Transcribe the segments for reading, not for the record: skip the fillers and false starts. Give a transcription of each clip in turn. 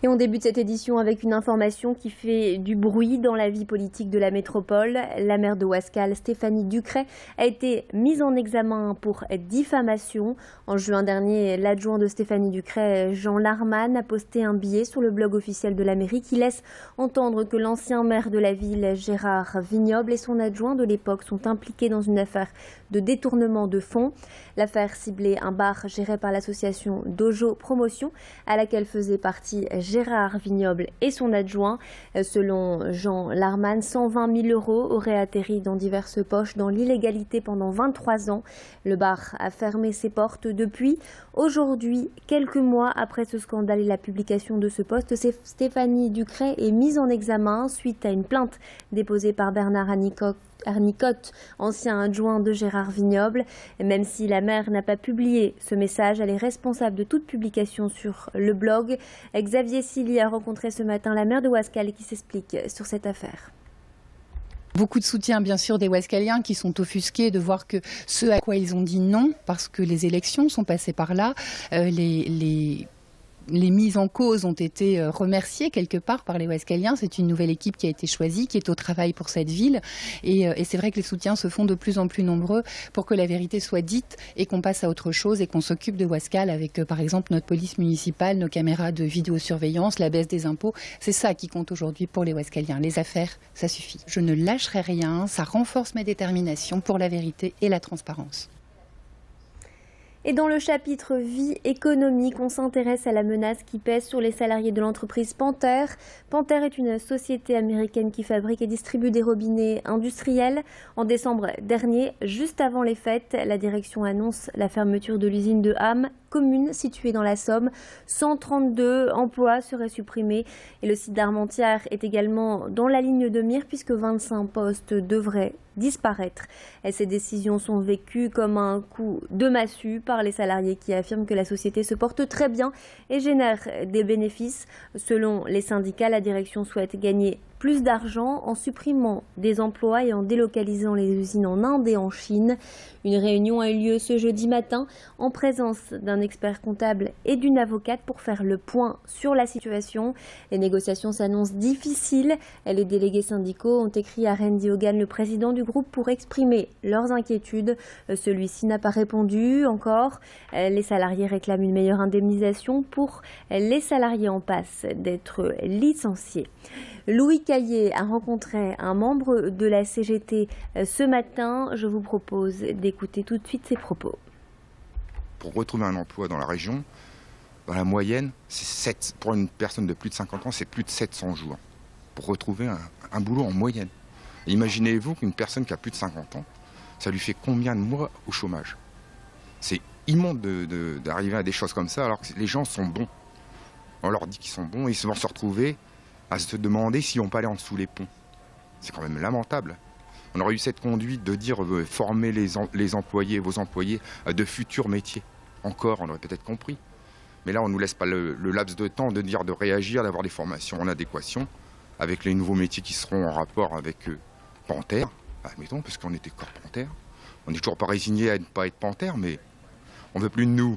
Et on débute cette édition avec une information qui fait du bruit dans la vie politique de la métropole. La maire de Ouascal, Stéphanie Ducret, a été mise en examen pour diffamation. En juin dernier, l'adjoint de Stéphanie Ducret, Jean Larman, a posté un billet sur le blog officiel de la mairie qui laisse entendre que l'ancien maire de la ville, Gérard Vignoble, et son adjoint de l'époque sont impliqués dans une affaire de détournement de fonds. L'affaire ciblait un bar géré par l'association Dojo Promotion, à laquelle faisait partie Gérard Vignoble et son adjoint. Selon Jean Larman, 120 000 € auraient atterri dans diverses poches dans l'illégalité pendant 23 ans. Le bar a fermé ses portes depuis. Aujourd'hui, quelques mois après ce scandale et la publication de ce poste, Stéphanie Ducret est mise en examen suite à une plainte déposée par Bernard Arnicotte, ancien adjoint de Gérard Vignoble. Même si la maire n'a pas publié ce message, elle est responsable de toute publication sur le blog. Xavier Silly a rencontré ce matin la maire de Ouascal qui s'explique sur cette affaire. Beaucoup de soutien, bien sûr, des Ouascaliens qui sont offusqués de voir que ce à quoi ils ont dit non, parce que les élections sont passées par là, les mises en cause ont été remerciées quelque part par les Ouascaliens. C'est une nouvelle équipe qui a été choisie, qui est au travail pour cette ville. Et c'est vrai que les soutiens se font de plus en plus nombreux pour que la vérité soit dite et qu'on passe à autre chose et qu'on s'occupe de Ouascal avec, par exemple, notre police municipale, nos caméras de vidéosurveillance, la baisse des impôts. C'est ça qui compte aujourd'hui pour les Ouascaliens. Les affaires, ça suffit. Je ne lâcherai rien. Ça renforce ma détermination pour la vérité et la transparence. Et dans le chapitre vie économique, on s'intéresse à la menace qui pèse sur les salariés de l'entreprise Panther. Panther est une société américaine qui fabrique et distribue des robinets industriels. En décembre dernier, juste avant les fêtes, la direction annonce la fermeture de l'usine de Ham, commune située dans la Somme. 132 emplois seraient supprimés et le site d'Armentières est également dans la ligne de mire puisque 25 postes devraient disparaître. Et ces décisions sont vécues comme un coup de massue par les salariés qui affirment que la société se porte très bien et génère des bénéfices. Selon les syndicats, la direction souhaite gagner plus d'argent en supprimant des emplois et en délocalisant les usines en Inde et en Chine. Une réunion a eu lieu ce jeudi matin en présence d'un expert comptable et d'une avocate pour faire le point sur la situation. Les négociations s'annoncent difficiles. Les délégués syndicaux ont écrit à Randy Hogan, le président du groupe, pour exprimer leurs inquiétudes. Celui-ci n'a pas répondu encore. Les salariés réclament une meilleure indemnisation pour les salariés en passe d'être licenciés. Louis Caillé a rencontré un membre de la CGT ce matin. Je vous propose d'écouter tout de suite ses propos. Pour retrouver un emploi dans la région, dans la moyenne, pour une personne de plus de 50 ans, c'est plus de 700 jours. Pour retrouver un boulot en moyenne. Imaginez-vous qu'une personne qui a plus de 50 ans, ça lui fait combien de mois au chômage? C'est immonde d'arriver à des choses comme ça alors que les gens sont bons. On leur dit qu'ils sont bons et ils vont se retrouver à se demander s'ils n'ont pas aller en dessous les ponts. C'est quand même lamentable. On aurait eu cette conduite de dire former les employés, vos employés, à de futurs métiers. Encore, on aurait peut-être compris. Mais là, on ne nous laisse pas le laps de temps de dire de réagir, d'avoir des formations en adéquation avec les nouveaux métiers qui seront en rapport avec Panther. Admettons, parce qu'on était corps Panther. On n'est toujours pas résigné à ne pas être Panther, mais on ne veut plus de nous.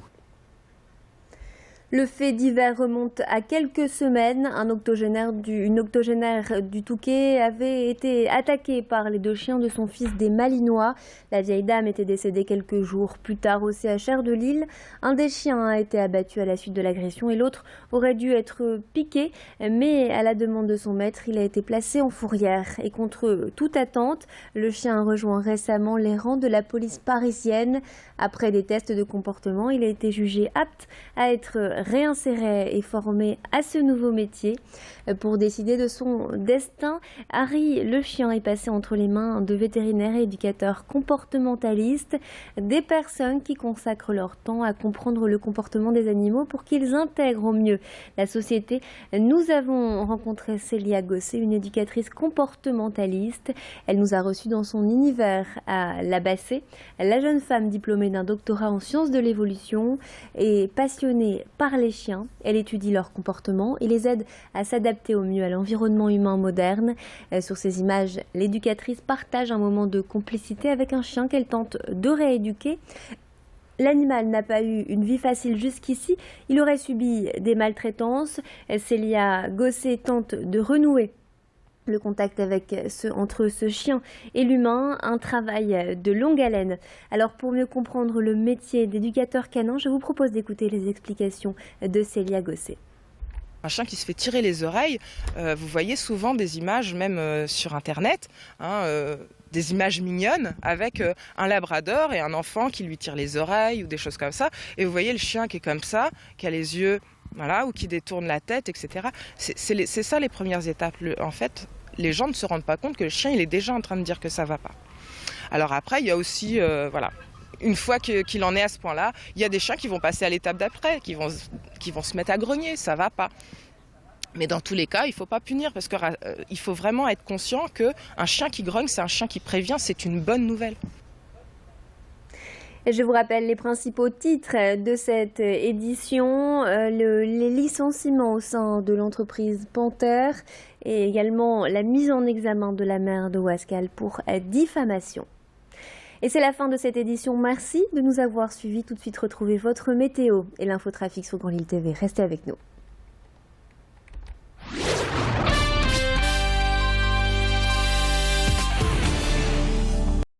Le fait divers remonte à quelques semaines. Une octogénaire du Touquet avait été attaquée par les 2 chiens de son fils des Malinois. La vieille dame était décédée quelques jours plus tard au CHR de Lille. Un des chiens a été abattu à la suite de l'agression et l'autre aurait dû être piqué. Mais à la demande de son maître, il a été placé en fourrière. Et contre toute attente, le chien a rejoint récemment les rangs de la police parisienne. Après des tests de comportement, il a été jugé apte à être réinséré et formé à ce nouveau métier. Pour décider de son destin, Harry le chien est passé entre les mains de vétérinaires et éducateurs comportementalistes, des personnes qui consacrent leur temps à comprendre le comportement des animaux pour qu'ils intègrent au mieux la société. Nous avons rencontré Célia Gosset, une éducatrice comportementaliste. Elle nous a reçus dans son univers à La Bassée. La jeune femme diplômée d'un doctorat en sciences de l'évolution est passionnée par les chiens. Elle étudie leur comportement et les aide à s'adapter au mieux à l'environnement humain moderne. Sur ces images, l'éducatrice partage un moment de complicité avec un chien qu'elle tente de rééduquer. L'animal n'a pas eu une vie facile jusqu'ici, il aurait subi des maltraitances. Célia Gosset tente de renouer le contact entre ce chien et l'humain, un travail de longue haleine. Alors pour mieux comprendre le métier d'éducateur canin, je vous propose d'écouter les explications de Célia Gosset. Un chien qui se fait tirer les oreilles, vous voyez souvent des images, même sur Internet, des images mignonnes avec un labrador et un enfant qui lui tire les oreilles ou des choses comme ça. Et vous voyez le chien qui est comme ça, qui a les yeux, voilà, ou qui détourne la tête, etc. C'est ça les premières étapes. En fait, les gens ne se rendent pas compte que le chien, il est déjà en train de dire que ça va pas. Alors après, il y a aussi, voilà. Une fois qu'il en est à ce point-là, il y a des chiens qui vont passer à l'étape d'après, qui vont se mettre à grogner, ça va pas. Mais dans tous les cas, il ne faut pas punir parce qu'il faut vraiment être conscient qu'un chien qui grogne, c'est un chien qui prévient, c'est une bonne nouvelle. Et je vous rappelle les principaux titres de cette édition, les licenciements au sein de l'entreprise Panthère et également la mise en examen de la maire de Ouascal pour diffamation. Et c'est la fin de cette édition. Merci de nous avoir suivis. Tout de suite, retrouvez votre météo et l'infotrafic sur Grand Lille TV. Restez avec nous.